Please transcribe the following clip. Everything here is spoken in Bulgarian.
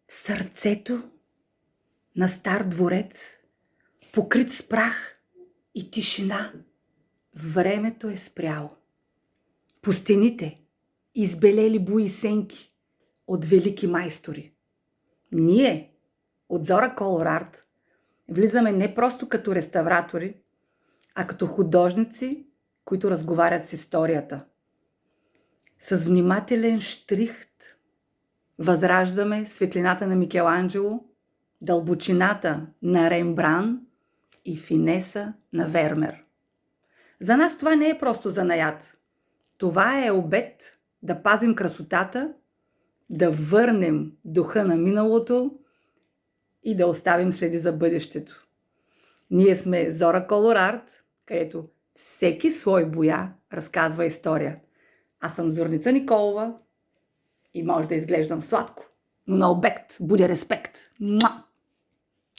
В сърцето на стар дворец, покрит с прах и тишина, времето е спряло. По стените избелели буи сенки от велики майстори. Ние от Зора Колор Арт влизаме не просто като реставратори, а като художници, които разговарят с историята. С внимателен щрихт възраждаме светлината на Микеланджело, дълбочината на Рембран и финеса на Вермер. За нас това не е просто занаят. Това е обет да пазим красотата, да върнем духа на миналото и да оставим следи за бъдещето. Ние сме Зора Колор Арт, където всеки слой боя разказва история. Аз съм Зорница Николова и може да изглеждам сладко, но на обект будя респект. Муа!